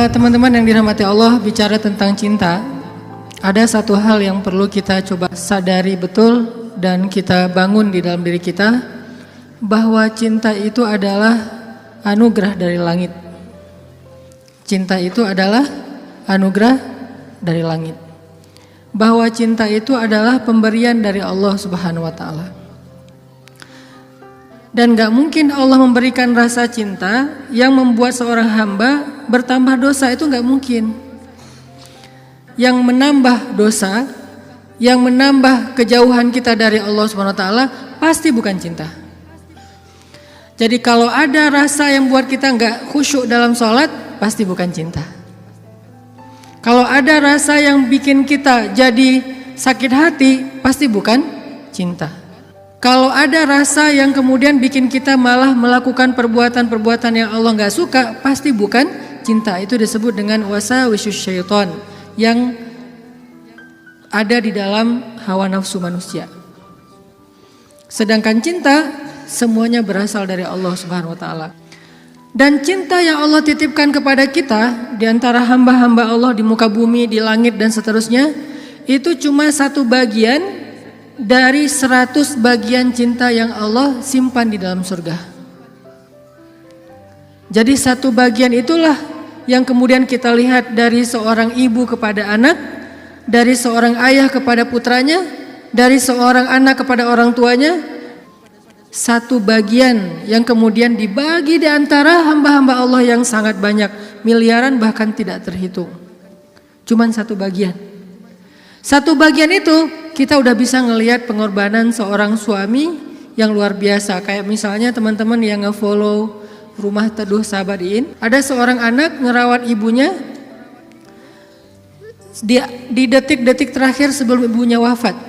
Teman-teman yang dirahmati Allah, bicara tentang cinta, ada satu hal yang perlu kita coba sadari betul dan kita bangun di dalam diri kita, bahwa cinta itu adalah anugerah dari langit. Cinta itu adalah anugerah dari langit. Bahwa cinta itu adalah pemberian dari Allah Subhanahu wa taala. Dan gak mungkin Allah memberikan rasa cinta yang membuat seorang hamba bertambah dosa, itu gak mungkin. Yang menambah dosa, yang menambah kejauhan kita dari Allah Subhanahu wa taala pasti bukan cinta. Jadi kalau ada rasa yang buat kita gak khusyuk dalam sholat, pasti bukan cinta. Kalau ada rasa yang bikin kita jadi sakit hati, pasti bukan cinta. Kalau ada rasa yang kemudian bikin kita malah melakukan perbuatan-perbuatan yang Allah gak suka, pasti bukan cinta. Itu disebut dengan wasawisus syaitan, yang ada di dalam hawa nafsu manusia. Sedangkan cinta semuanya berasal dari Allah Subhanahu wa taala. Dan cinta yang Allah titipkan kepada kita di antara hamba-hamba Allah di muka bumi, di langit dan seterusnya, itu cuma satu bagian dari 100 bagian cinta yang Allah simpan di dalam surga. Jadi satu bagian itulah yang kemudian kita lihat dari seorang ibu kepada anak, dari seorang ayah kepada putranya, dari seorang anak kepada orang tuanya. Satu bagian yang kemudian dibagi di antara hamba-hamba Allah yang sangat banyak, miliaran bahkan tidak terhitung. Cuman satu bagian. Satu bagian itu kita udah bisa ngelihat pengorbanan seorang suami yang luar biasa. Kayak misalnya teman-teman yang nge-follow Rumah Teduh Sabadiin, ada seorang anak ngerawat ibunya di detik-detik terakhir sebelum ibunya wafat.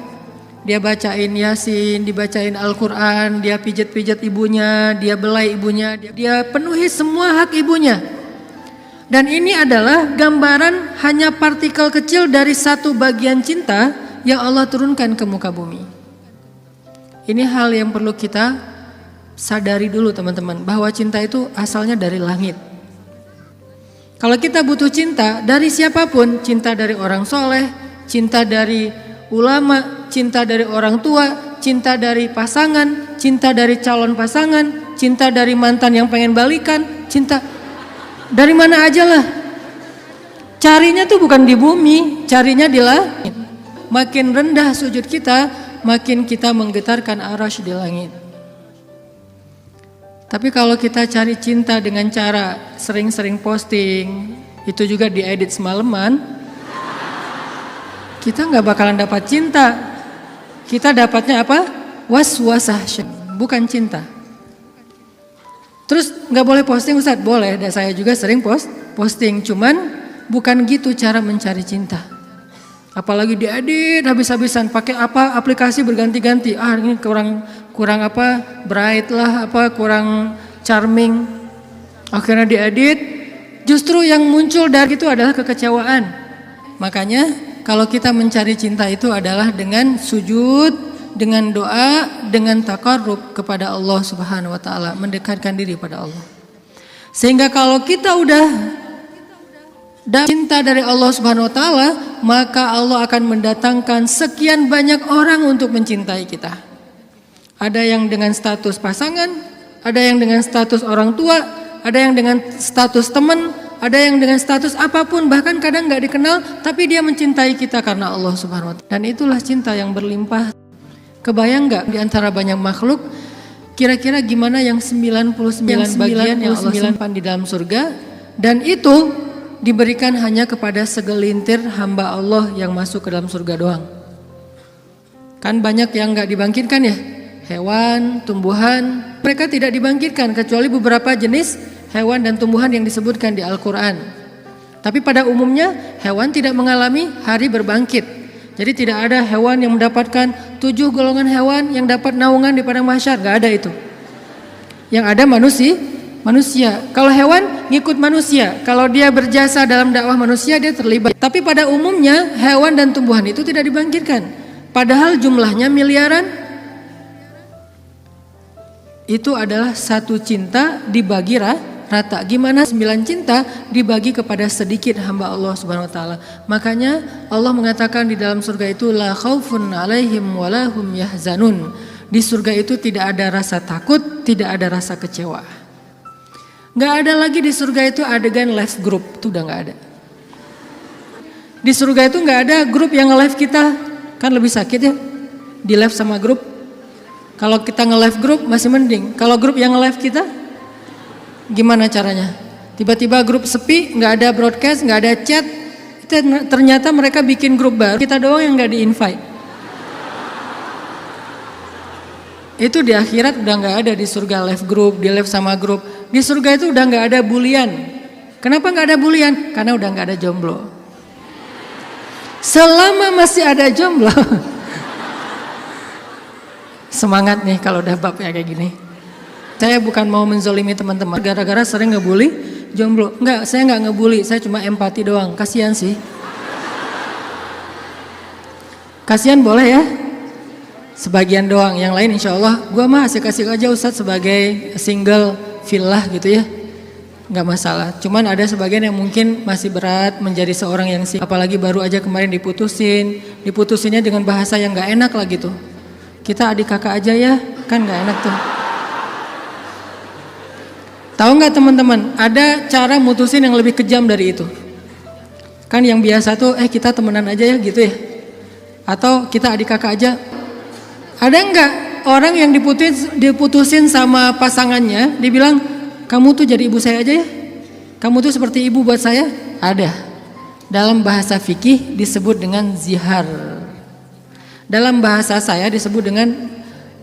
Dia bacain Yasin, dibacain Al-Quran, dia pijat-pijat ibunya, dia belai ibunya, dia penuhi semua hak ibunya. Dan ini adalah gambaran hanya partikel kecil dari satu bagian cinta yang Allah turunkan ke muka bumi. Ini hal yang perlu kita sadari dulu teman-teman, bahwa cinta itu asalnya dari langit. Kalau kita butuh cinta dari siapapun, cinta dari orang soleh, cinta dari ulama, cinta dari orang tua, cinta dari pasangan, cinta dari calon pasangan, cinta dari mantan yang pengen balikan, cinta dari mana aja lah. Carinya tuh bukan di bumi, carinya di langit. Makin rendah sujud kita, makin kita menggetarkan arasy di langit. Tapi kalau kita cari cinta dengan cara sering-sering posting, itu juga diedit semalaman, kita gak bakalan dapat cinta. Kita dapatnya apa? Waswasah, bukan cinta. Terus gak boleh posting Ustaz? Boleh, dan saya juga sering posting. Cuman bukan gitu cara mencari cinta. Apalagi diedit habis-habisan, pakai apa aplikasi berganti-ganti. Ini kurang apa, bright lah, apa kurang charming. Akhirnya diedit. Justru yang muncul dari itu adalah kekecewaan. Makanya kalau kita mencari cinta itu adalah dengan sujud, dengan doa, dengan taqarrub kepada Allah Subhanahu wa taala, mendekatkan diri pada Allah. Sehingga kalau kita udah cinta dari Allah Subhanahu wa taala, maka Allah akan mendatangkan sekian banyak orang untuk mencintai kita. Ada yang dengan status pasangan, ada yang dengan status orang tua, ada yang dengan status teman, ada yang dengan status apapun, bahkan kadang gak dikenal, tapi dia mencintai kita karena Allah Subhanahu wa taala. Dan itulah cinta yang berlimpah. Kebayang gak di antara banyak makhluk, kira-kira gimana yang 99 bagian yang Allah simpan di dalam surga, dan itu diberikan hanya kepada segelintir hamba Allah yang masuk ke dalam surga doang. Kan banyak yang gak dibangkitkan ya, hewan, tumbuhan, mereka tidak dibangkitkan kecuali beberapa jenis hewan dan tumbuhan yang disebutkan di Al-Quran. Tapi pada umumnya hewan tidak mengalami hari berbangkit. Jadi tidak ada hewan yang mendapatkan 7 golongan hewan yang dapat naungan di padang mahsyar, gak ada itu. Yang ada manusia. Kalau hewan ngikut manusia, kalau dia berjasa dalam dakwah manusia dia terlibat. Tapi pada umumnya hewan dan tumbuhan itu tidak dibangkitkan. Padahal jumlahnya miliaran. Itu adalah satu cinta dibagi rata. Gimana 9 cinta dibagi kepada sedikit hamba Allah Subhanahu wa taala. Makanya Allah mengatakan di dalam surga itu la khaufun 'alaihim wa lahum yahzanun. Di surga itu tidak ada rasa takut, tidak ada rasa kecewa. Nggak ada lagi di surga itu adegan live group, itu udah nggak ada. Di surga itu nggak ada grup yang nge-live kita, kan lebih sakit ya, di live sama grup. Kalau kita nge-live grup masih mending, kalau grup yang nge-live kita, gimana caranya? Tiba-tiba grup sepi, nggak ada broadcast, nggak ada chat, ternyata mereka bikin grup baru, kita doang yang nggak di-invite. Itu di akhirat udah nggak ada di surga live group, di live sama grup. Di surga itu udah nggak ada bulian. Kenapa nggak ada bulian? Karena udah nggak ada jomblo. Selama masih ada jomblo, semangat nih kalau udah bab ya kayak gini. Saya bukan mau menzolimi teman-teman gara-gara sering ngebully jomblo. Enggak, saya nggak ngebully, saya cuma empati doang. Kasihan sih. Kasihan boleh ya. Sebagian doang, yang lain insya Allah gue mah asik-asik aja Ustadz sebagai single villa gitu ya. Nggak masalah, cuman ada sebagian yang mungkin masih berat menjadi seorang yang apalagi baru aja kemarin diputusinnya dengan bahasa yang nggak enak lah gitu. Kita adik kakak aja ya, kan nggak enak tuh. Tahu nggak teman-teman, ada cara mutusin yang lebih kejam dari itu. Kan yang biasa tuh, kita temenan aja ya gitu ya, atau kita adik kakak aja. Ada nggak orang yang diputusin sama pasangannya, dibilang kamu tuh jadi ibu saya aja ya, kamu tuh seperti ibu buat saya? Ada. Dalam bahasa fikih disebut dengan zihar. Dalam bahasa saya disebut dengan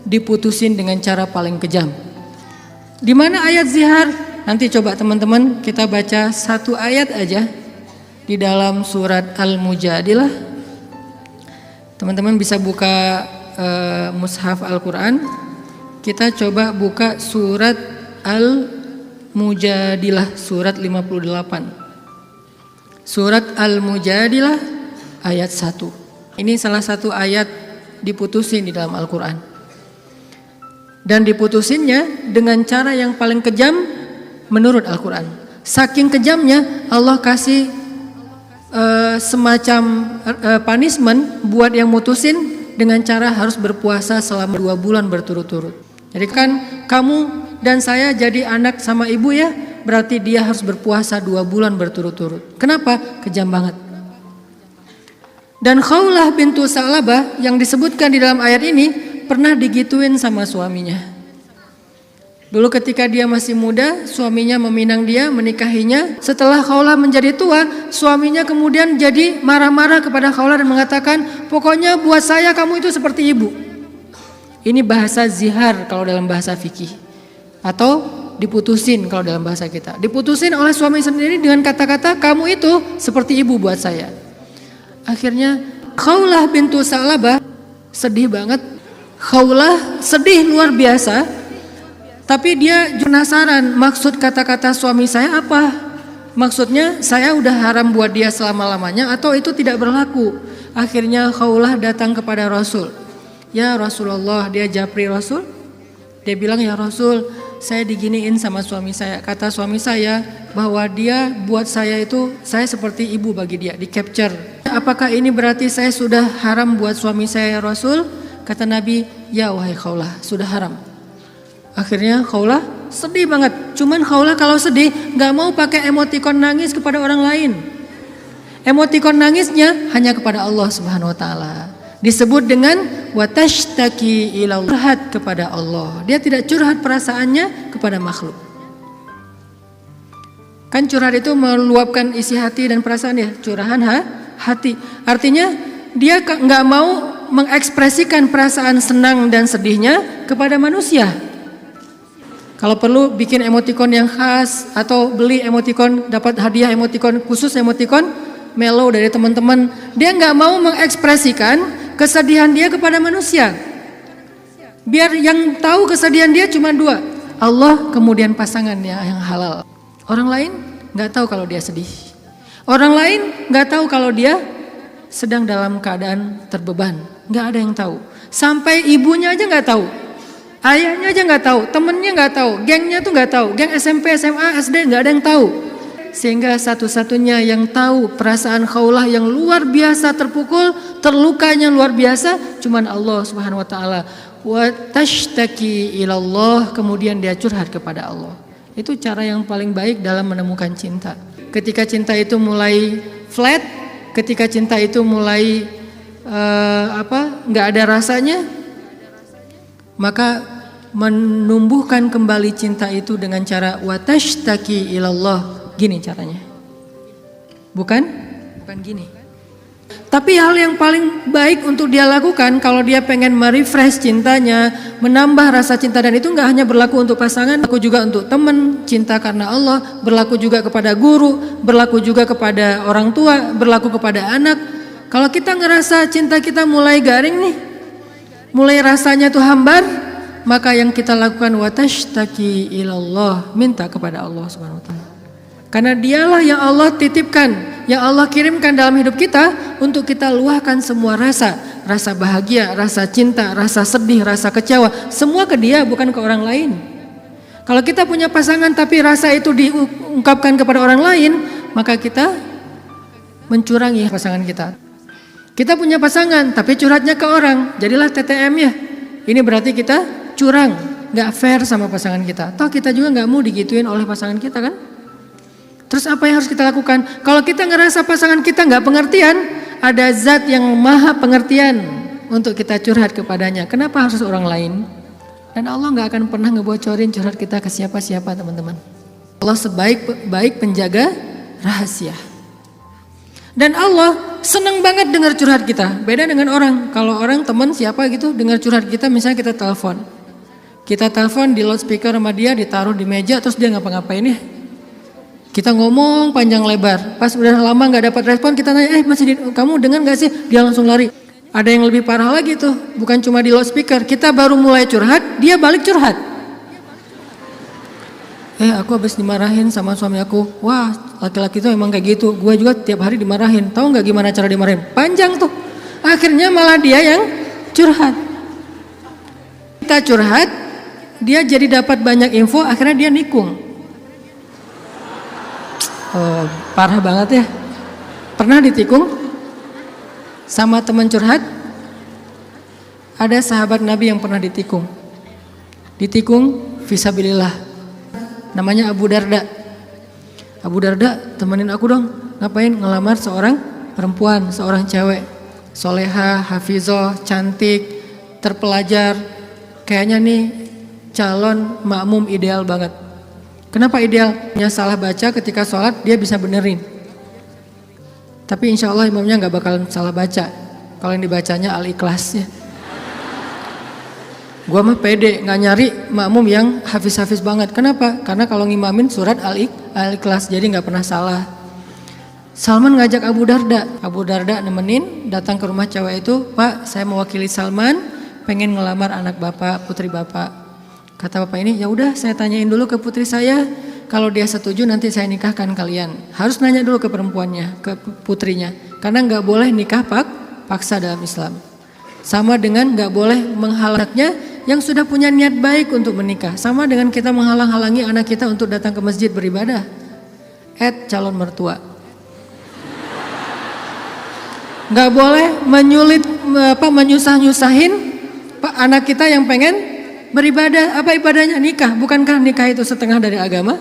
diputusin dengan cara paling kejam. Di mana ayat zihar? Nanti coba teman-teman kita baca satu ayat aja di dalam surat Al-Mujadilah. Teman-teman bisa buka mushaf Al-Quran. Kita coba buka surat Al-Mujadilah surat 58. Surat Al-Mujadilah ayat 1. Ini salah satu ayat diputusin di dalam Al-Quran. Dan diputusinnya dengan cara yang paling kejam menurut Al-Quran. Saking kejamnya Allah kasih semacam punishment buat yang mutusin dengan cara harus berpuasa selama 2 bulan berturut-turut. Jadi kan kamu dan saya jadi anak sama ibu ya, berarti dia harus berpuasa 2 bulan berturut-turut. Kenapa? Kejam banget. Dan Khawlah bintu Sa'labah yang disebutkan di dalam ayat ini pernah digituin sama suaminya. Dulu ketika dia masih muda, suaminya meminang dia, menikahinya. Setelah Khawlah menjadi tua, suaminya kemudian jadi marah-marah kepada Khawlah dan mengatakan, pokoknya buat saya kamu itu seperti ibu. Ini bahasa zihar kalau dalam bahasa fikih. Atau diputusin kalau dalam bahasa kita. Diputusin oleh suami sendiri dengan kata-kata, kamu itu seperti ibu buat saya. Akhirnya Khawlah bintu Sa'labah sedih banget. Khawlah sedih luar biasa. Tapi dia penasaran maksud kata-kata suami saya apa? Maksudnya saya udah haram buat dia selama-lamanya atau itu tidak berlaku? Akhirnya Khawlah datang kepada Rasul. Ya Rasulullah, dia japri Rasul. Dia bilang, ya Rasul, saya diginiin sama suami saya. Kata suami saya bahwa dia buat saya itu, saya seperti ibu bagi dia, di capture. Apakah ini berarti saya sudah haram buat suami saya ya Rasul? Kata Nabi, ya wahai Khawlah, sudah haram. Akhirnya Khawlah sedih banget. Cuman Khawlah kalau sedih gak mau pakai emotikon nangis kepada orang lain. Emotikon nangisnya hanya kepada Allah Subhanahu wa taala. Disebut dengan watashtaki ilallah, curhat kepada Allah. Dia tidak curhat perasaannya kepada makhluk. Kan curhat itu meluapkan isi hati dan perasaan ya, curahan hati. Artinya dia gak mau mengekspresikan perasaan senang dan sedihnya kepada manusia. Kalau perlu bikin emotikon yang khas atau beli emotikon, dapat hadiah emotikon khusus, emotikon mellow dari teman-teman. Dia nggak mau mengekspresikan kesedihan dia kepada manusia. Biar yang tahu kesedihan dia cuma 2, Allah kemudian pasangannya yang halal. Orang lain nggak tahu kalau dia sedih. Orang lain nggak tahu kalau dia sedang dalam keadaan terbeban. Nggak ada yang tahu. Sampai ibunya aja nggak tahu. Ayahnya aja nggak tahu, temennya nggak tahu, gengnya tuh nggak tahu, geng SMP, SMA, SD nggak ada yang tahu. Sehingga satu-satunya yang tahu perasaan Khawlah yang luar biasa terpukul, terlukanya luar biasa, cuman Allah Subhanahu wa taala. Wa tashtaki ilallah, kemudian dia curhat kepada Allah. Itu cara yang paling baik dalam menemukan cinta. Ketika cinta itu mulai flat, ketika cinta itu mulai nggak ada rasanya, maka menumbuhkan kembali cinta itu dengan cara wa tashtaki ilallah. Gini caranya. Bukan gini. Tapi hal yang paling baik untuk dia lakukan kalau dia pengen merefresh cintanya, menambah rasa cinta, dan itu nggak hanya berlaku untuk pasangan, berlaku juga untuk teman, cinta karena Allah, berlaku juga kepada guru, berlaku juga kepada orang tua, berlaku kepada anak. Kalau kita ngerasa cinta kita mulai garing nih, mulai rasanya tuh hambar, maka yang kita lakukan watashtaki ilallah, minta kepada Allah Subhanahu wa taala. Karena dialah yang Allah titipkan, yang Allah kirimkan dalam hidup kita untuk kita luahkan semua rasa, rasa bahagia, rasa cinta, rasa sedih, rasa kecewa, semua ke dia, bukan ke orang lain. Kalau kita punya pasangan tapi rasa itu diungkapkan kepada orang lain, maka kita mencurangi pasangan kita. Kita punya pasangan tapi curhatnya ke orang, jadilah TTM ya. Ini berarti kita curang, gak fair sama pasangan kita. Toh kita juga gak mau digituin oleh pasangan kita kan. Terus apa yang harus kita lakukan? Kalau kita ngerasa pasangan kita gak pengertian, ada zat yang maha pengertian untuk kita curhat kepadanya. Kenapa harus orang lain? Dan Allah gak akan pernah ngebocorin curhat kita ke siapa-siapa teman-teman. Allah sebaik-baik penjaga rahasia. Dan Allah senang banget dengar curhat kita. Beda dengan orang. Kalau orang teman siapa gitu dengar curhat kita, misalnya kita telepon. Kita telepon di loudspeaker sama dia, ditaruh di meja, terus dia ngapa-ngapain ya. Kita ngomong panjang lebar. Pas udah lama gak dapat respon, kita nanya, kamu dengar gak sih? Dia langsung lari. Ada yang lebih parah lagi tuh. Bukan cuma di loudspeaker. Kita baru mulai curhat, dia balik curhat. Aku habis dimarahin sama suami aku. Wah, laki-laki itu emang kayak gitu. Gue juga tiap hari dimarahin. Tahu nggak gimana cara dimarahin? Panjang tuh. Akhirnya malah dia yang curhat. Kita curhat, dia jadi dapat banyak info. Akhirnya dia nikung. Parah banget ya. Pernah ditikung sama teman curhat? Ada sahabat Nabi yang pernah ditikung. Ditikung fisabilillah. Namanya Abu Darda. Abu Darda, temenin aku dong. Ngapain? Ngelamar seorang perempuan, seorang cewek. Soleha, hafizah, cantik, terpelajar. Kayaknya nih calon makmum ideal banget. Kenapa ideal? Dia salah baca ketika sholat, dia bisa benerin. Tapi insya Allah imamnya gak bakalan salah baca. Kalau yang dibacanya Al-Ikhlas ya. Gua mah pede, gak nyari makmum yang hafiz-hafiz banget. Kenapa? Karena kalau ngimamin surat Al-Ikhlas, jadi gak pernah salah. Salman ngajak Abu Darda. Abu Darda nemenin, datang ke rumah cewek itu. Pak, saya mewakili Salman, pengen ngelamar anak bapak, putri bapak. Kata bapak ini, ya udah saya tanyain dulu ke putri saya. Kalau dia setuju nanti saya nikahkan kalian. Harus nanya dulu ke perempuannya, ke putrinya. Karena gak boleh nikah paksa dalam Islam. Sama dengan gak boleh menghalangnya yang sudah punya niat baik untuk menikah. Sama dengan kita menghalang-halangi anak kita untuk datang ke masjid beribadah. Calon mertua. Gak boleh menyusah-nyusahin anak kita yang pengen beribadah. Apa ibadahnya? Nikah. Bukankah nikah itu setengah dari agama?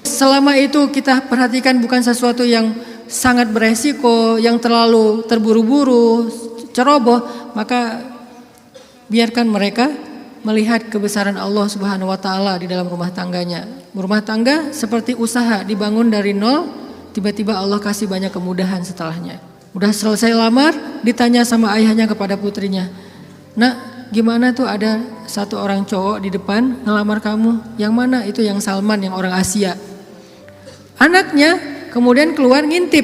Selama itu kita perhatikan bukan sesuatu yang sangat beresiko, yang terlalu terburu-buru, ceroboh, maka biarkan mereka melihat kebesaran Allah Subhanahu wa taala di dalam rumah tangganya. Rumah tangga seperti usaha dibangun dari nol, tiba-tiba Allah kasih banyak kemudahan setelahnya. Udah selesai lamar, ditanya sama ayahnya kepada putrinya. Nak, gimana tuh ada satu orang cowok di depan ngelamar kamu? Yang mana? Itu yang Salman, yang orang Asia. Anaknya kemudian keluar ngintip.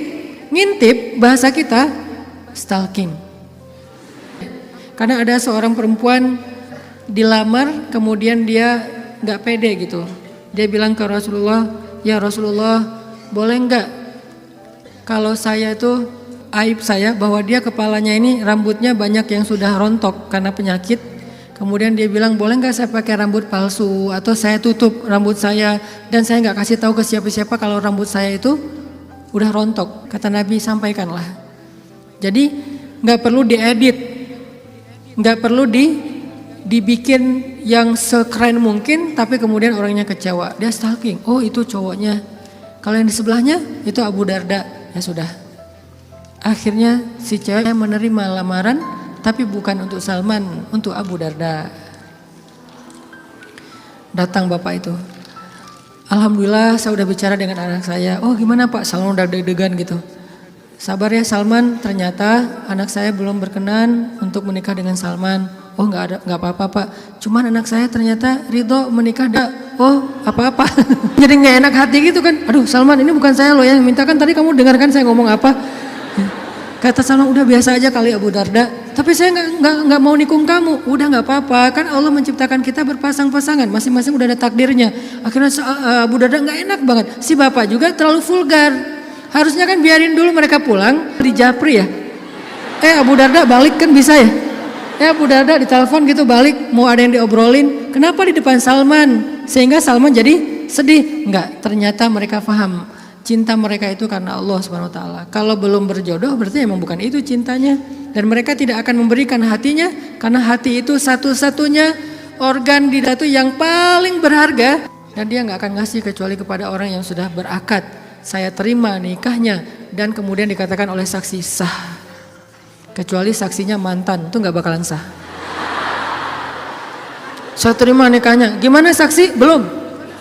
Ngintip bahasa kita stalking. Karena ada seorang perempuan dilamar, kemudian dia gak pede gitu. Dia bilang ke Rasulullah, ya Rasulullah, boleh gak kalau saya itu aib saya bahwa dia kepalanya ini rambutnya banyak yang sudah rontok karena penyakit. Kemudian dia bilang, boleh nggak saya pakai rambut palsu atau saya tutup rambut saya dan saya nggak kasih tahu ke siapa-siapa kalau rambut saya itu udah rontok. Kata Nabi, sampaikanlah. Jadi nggak perlu diedit, nggak perlu dibikin yang sekeren mungkin, tapi kemudian orangnya kecewa. Dia stalking, oh itu cowoknya. Kalau yang di sebelahnya itu Abu Darda, ya sudah. Akhirnya si cewek menerima lamaran, tapi bukan untuk Salman, untuk Abu Darda. Datang bapak itu, alhamdulillah saya udah bicara dengan anak saya. Oh gimana Pak, Salman udah deg-degan gitu. Sabar ya Salman, ternyata anak saya belum berkenan untuk menikah dengan Salman. Oh nggak apa-apa Pak, cuman anak saya ternyata ridho menikah. Oh apa-apa. Jadi nggak enak hati gitu kan. Aduh Salman, ini bukan saya loh yang minta, kan tadi kamu dengarkan saya ngomong apa. Kata Salman, udah biasa aja kali Abu Darda, tapi saya nggak mau nikung kamu. Udah nggak apa-apa, kan Allah menciptakan kita berpasang-pasangan, masing-masing udah ada takdirnya. Akhirnya Abu Darda nggak enak banget. Si bapak juga terlalu vulgar. Harusnya kan biarin dulu mereka pulang di Japri ya. Abu Darda balik kan bisa ya. Abu Darda ditelepon gitu balik, mau ada yang diobrolin. Kenapa di depan Salman? Sehingga Salman jadi sedih. Enggak, ternyata mereka paham. Cinta mereka itu karena Allah Subhanahu wa taala. Kalau belum berjodoh berarti emang bukan itu cintanya. Dan mereka tidak akan memberikan hatinya karena hati itu satu-satunya organ di datu yang paling berharga, dan dia nggak akan ngasih kecuali kepada orang yang sudah berakad. Saya terima nikahnya, dan kemudian dikatakan oleh saksi sah. Kecuali saksinya mantan, itu nggak bakalan sah. Saya terima nikahnya. Gimana saksi? Belum.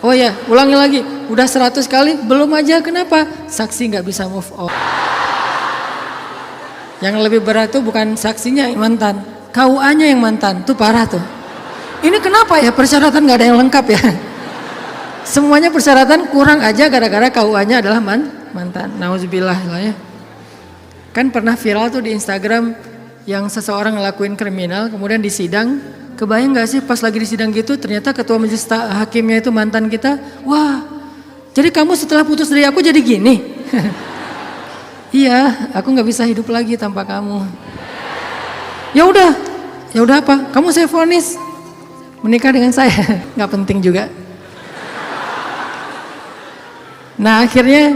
Oh ya, ulangi lagi. Udah 100 kali, belum aja. Kenapa? Saksi nggak bisa move on. Yang lebih berat tuh bukan saksinya yang mantan, KUA-nya yang mantan. Tuh parah tuh. Ini kenapa ya persyaratan nggak ada yang lengkap ya? Semuanya persyaratan kurang aja gara-gara KUA-nya adalah mantan. Nauzubillah lah ya. Kan pernah viral tuh di Instagram yang seseorang ngelakuin kriminal kemudian disidang. Kebayang gak sih pas lagi disidang gitu ternyata ketua majelis hakimnya itu mantan kita. Wah, jadi kamu setelah putus dari aku jadi gini? Iya, aku gak bisa hidup lagi tanpa kamu. Ya udah apa? Kamu saya vonis menikah dengan saya. Gak penting juga. Nah akhirnya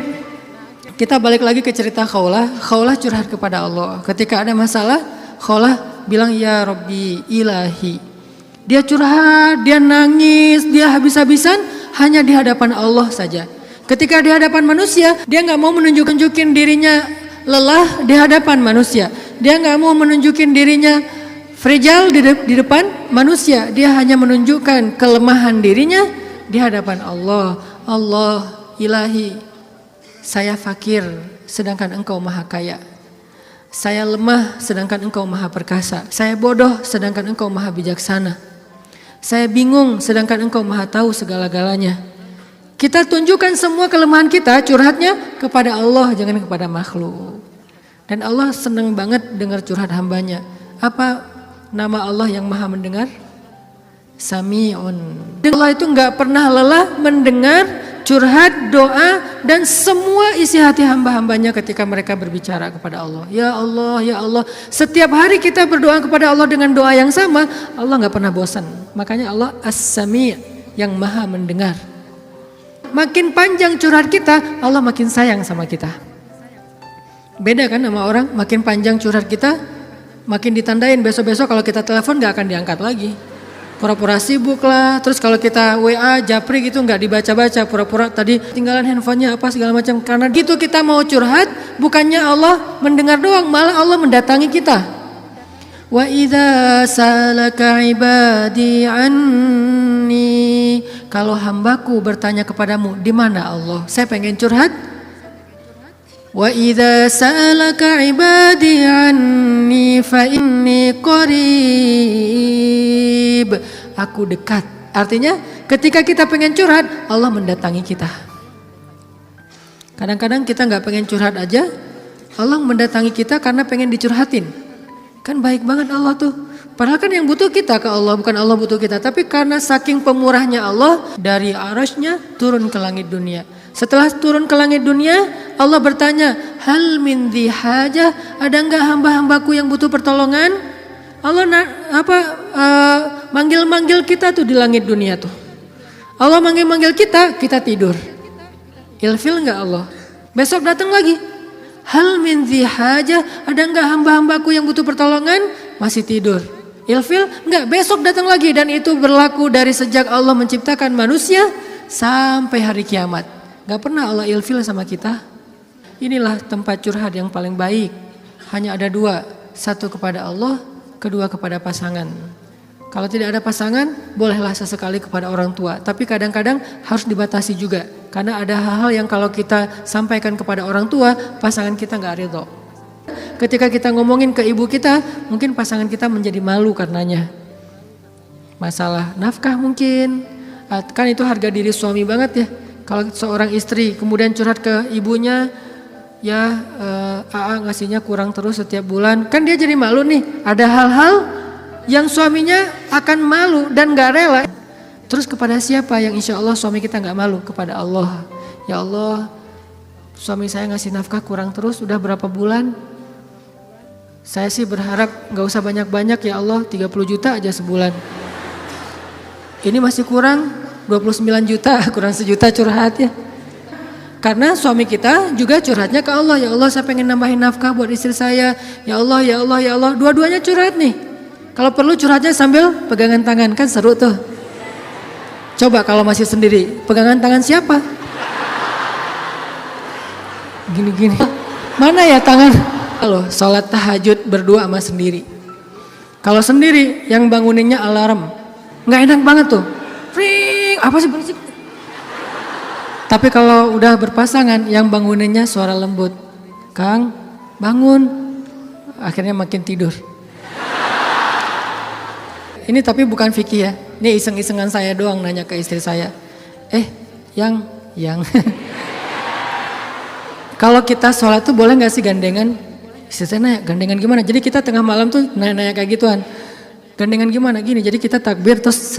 kita balik lagi ke cerita Khawlah. Khawlah curhat kepada Allah. Ketika ada masalah, Khawlah bilang, ya Rabbi ilahi. Dia curhat, dia nangis, dia habis-habisan hanya di hadapan Allah saja. Ketika di hadapan manusia, dia gak mau menunjukin dirinya lelah di hadapan manusia. Dia gak mau menunjukin dirinya fragile di depan manusia. Dia hanya menunjukkan kelemahan dirinya di hadapan Allah. Allah ilahi, saya fakir sedangkan engkau maha kaya. Saya lemah sedangkan engkau maha perkasa. Saya bodoh sedangkan engkau maha bijaksana. Saya bingung sedangkan engkau maha tahu segala-galanya. Kita tunjukkan semua kelemahan kita, curhatnya kepada Allah, jangan kepada makhluk. Dan Allah senang banget dengar curhat hambanya. Apa nama Allah yang maha mendengar? Sami'un. Allah itu gak pernah lelah mendengar curhat, doa, dan semua isi hati hamba-hambanya ketika mereka berbicara kepada Allah. Ya Allah, ya Allah. Setiap hari kita berdoa kepada Allah dengan doa yang sama, Allah gak pernah bosan. Makanya Allah As-Sami', yang maha mendengar. Makin panjang curhat kita, Allah makin sayang sama kita. Beda kan sama orang, makin panjang curhat kita, makin ditandain besok-besok kalau kita telepon gak akan diangkat lagi. Pura-pura sibuk lah, terus kalau kita WA, japri gitu nggak dibaca-baca, pura-pura tadi tinggalan handphonenya apa segala macam. Karena gitu kita mau curhat, bukannya Allah mendengar doang, malah Allah mendatangi kita. Wa idza salaka ibadi anni, kalau hambaku bertanya kepadamu, di mana Allah? Saya pengen curhat. Wa idza salaka ibadi anni fa inni qarib. Aku dekat. Artinya ketika kita pengen curhat, Allah mendatangi kita. Kadang-kadang kita nggak pengen curhat aja, Allah mendatangi kita karena pengen dicurhatin. Kan baik banget Allah tuh. Padahal kan yang butuh kita ke Allah, bukan Allah butuh kita. Tapi karena saking pemurahnya Allah, dari arasy-Nya turun ke langit dunia. Setelah turun ke langit dunia, Allah bertanya, hal min dhi hajah, ada enggak hamba-hambaku yang butuh pertolongan? Allah manggil-manggil kita tuh di langit dunia tuh. Allah manggil-manggil kita, kita tidur. Ilfil enggak Allah? Besok datang lagi. Hal min dzi hajah, ada enggak hamba-hambaku yang butuh pertolongan? Masih tidur. Ilfil enggak, besok datang lagi, dan itu berlaku dari sejak Allah menciptakan manusia sampai hari kiamat. Enggak pernah Allah ilfil sama kita. Inilah tempat curhat yang paling baik. Hanya ada dua, satu kepada Allah, kedua kepada pasangan. Kalau tidak ada pasangan, bolehlah sesekali kepada orang tua. Tapi kadang-kadang harus dibatasi juga. Karena ada hal-hal yang kalau kita sampaikan kepada orang tua, pasangan kita gak ridho. Ketika kita ngomongin ke ibu kita, mungkin pasangan kita menjadi malu karenanya. Masalah nafkah mungkin. Kan itu harga diri suami banget ya. Kalau seorang istri kemudian curhat ke ibunya, ya AA ngasihnya kurang terus setiap bulan. Kan dia jadi malu nih. Ada hal-hal yang suaminya akan malu dan gak rela. Terus kepada siapa yang insya Allah suami kita gak malu? Kepada Allah. Ya Allah, suami saya ngasih nafkah kurang terus udah berapa bulan? Saya sih berharap gak usah banyak-banyak ya Allah, 30 juta aja sebulan. Ini masih kurang 29 juta, kurang sejuta curhat ya. Karena suami kita juga curhatnya ke Allah. Ya Allah, saya pengen nambahin nafkah buat istri saya. Ya Allah, ya Allah, ya Allah. Dua-duanya curhat nih. Kalau perlu curhatnya sambil pegangan tangan, kan seru tuh. Coba kalau masih sendiri, pegangan tangan siapa? Gini-gini. Mana ya tangan? Kalau sholat tahajud berdua sama sendiri. Kalau sendiri yang banguninnya alarm, nggak enak banget tuh. Ring, apa sih berisik? Tapi kalau udah berpasangan, yang banguninnya suara lembut. Kang, bangun. Akhirnya makin tidur. Ini tapi bukan fikih ya. Ini iseng-isengan saya doang nanya ke istri saya. Yang. Kalau kita sholat tuh boleh gak sih gandengan? Istri saya nanya, gandengan gimana? Jadi kita tengah malam tuh nanya kayak gituan. Gandengan gimana? Gini, jadi kita takbir terus.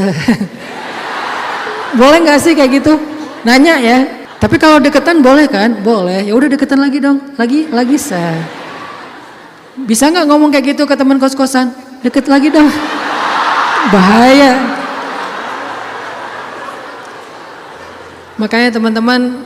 Boleh gak sih kayak gitu? Nanya ya. Tapi kalau deketan boleh kan? Boleh. Ya udah deketan lagi dong. Lagi Bisa gak ngomong kayak gitu ke teman kos-kosan? Deket lagi dong. Bahaya. Makanya teman-teman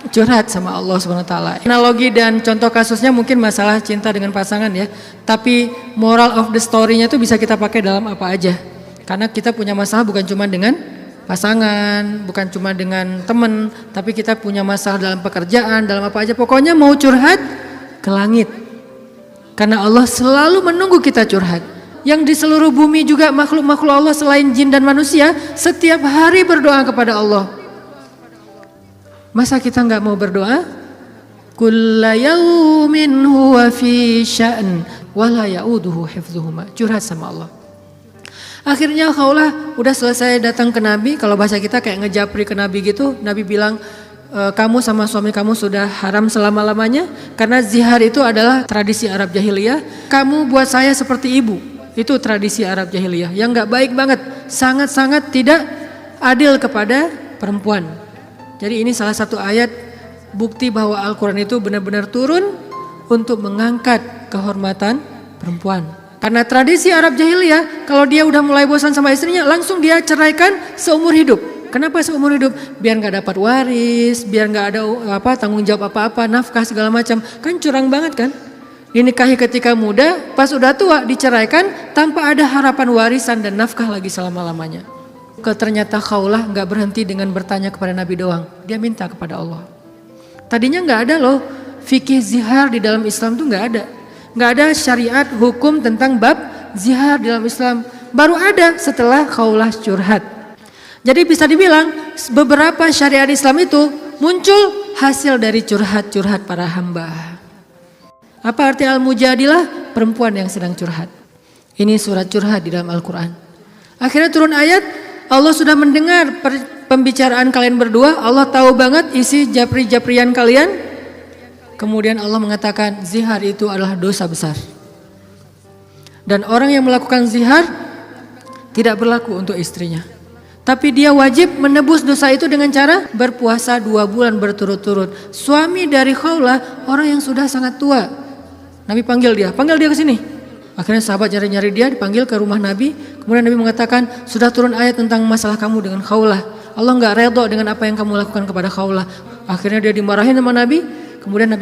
curhat sama Allah SWT. Analogi dan contoh kasusnya mungkin masalah cinta dengan pasangan ya. Tapi moral of the story-nya itu bisa kita pakai dalam apa aja. Karena kita punya masalah bukan cuma dengan pasangan, bukan cuma dengan teman, tapi kita punya masalah dalam pekerjaan, dalam apa aja. Pokoknya mau curhat ke langit. Karena Allah selalu menunggu kita curhat. Yang di seluruh bumi juga makhluk-makhluk Allah selain jin dan manusia setiap hari berdoa kepada Allah. Masa kita nggak mau berdoa? Kulla yaumin huwa fi sya'n wa la ya'uduhu hifdzuhuma. Curhat sama Allah. Akhirnya Khawlah udah selesai datang ke Nabi. Kalau bahasa kita kayak ngejapri ke Nabi gitu. Nabi bilang, kamu sama suami kamu sudah haram selama-lamanya. Karena zihar itu adalah tradisi Arab jahiliyah. Kamu buat saya seperti ibu. Itu tradisi Arab jahiliyah yang gak baik banget. Sangat-sangat tidak adil kepada perempuan. Jadi ini salah satu ayat bukti bahwa Al-Quran itu benar-benar turun untuk mengangkat kehormatan perempuan. Karena tradisi Arab jahiliyah, kalau dia udah mulai bosan sama istrinya, langsung dia ceraikan seumur hidup. Kenapa seumur hidup? Biar gak dapat waris, biar gak ada tanggung jawab apa-apa, nafkah segala macam. Kan curang banget kan? Dinikahi ketika muda, pas udah tua diceraikan tanpa ada harapan warisan dan nafkah lagi selama-lamanya. Ternyata Khawlah gak berhenti dengan bertanya kepada Nabi doang. Dia minta kepada Allah. Tadinya gak ada loh fikih zihar di dalam Islam tuh gak ada. Gak ada syariat hukum tentang bab zihar di dalam Islam. Baru ada setelah Khawlah curhat. Jadi bisa dibilang beberapa syariat Islam itu muncul hasil dari curhat-curhat para hamba. Apa arti al-mujadilah? Perempuan yang sedang curhat. Ini surat curhat di dalam Al-Quran. Akhirnya turun ayat, Allah sudah mendengar pembicaraan kalian berdua. Allah tahu banget isi japri-japrian kalian. Kemudian Allah mengatakan zihar itu adalah dosa besar. Dan orang yang melakukan zihar tidak berlaku untuk istrinya. Tapi dia wajib menebus dosa itu dengan cara berpuasa 2 bulan berturut-turut. Suami dari Khawlah orang yang sudah sangat tua. Nabi panggil dia ke sini. Akhirnya sahabat nyari-nyari dia, dipanggil ke rumah Nabi. Kemudian Nabi mengatakan, sudah turun ayat tentang masalah kamu dengan Khawlah. Allah nggak redho dengan apa yang kamu lakukan kepada Khawlah. Akhirnya dia dimarahin sama Nabi. Kemudian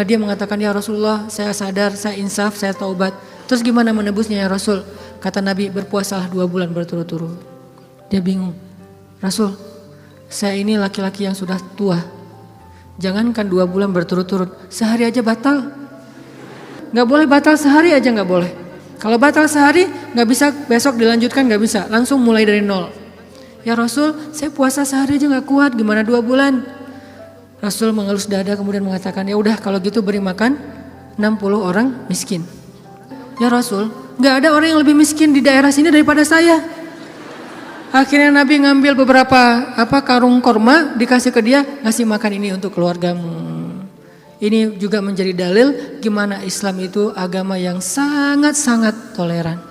dia mengatakan, ya Rasulullah, saya sadar, saya insaf, saya taubat. Terus gimana menebusnya ya Rasul? Kata Nabi, berpuasalah 2 bulan berturut-turut. Dia bingung. Rasul, saya ini laki-laki yang sudah tua. Jangankan 2 bulan berturut-turut, sehari aja batal. Gak boleh batal sehari aja gak boleh. Kalau batal sehari gak bisa besok dilanjutkan, gak bisa. Langsung mulai dari nol. Ya Rasul, saya puasa sehari aja gak kuat, gimana 2 bulan? Rasul mengelus dada kemudian mengatakan, ya udah kalau gitu beri makan 60 orang miskin. Ya Rasul, gak ada orang yang lebih miskin di daerah sini daripada saya. Akhirnya Nabi ngambil beberapa karung korma, dikasih ke dia, ngasih makan ini untuk keluargamu. Ini juga menjadi dalil gimana Islam itu agama yang sangat-sangat toleran.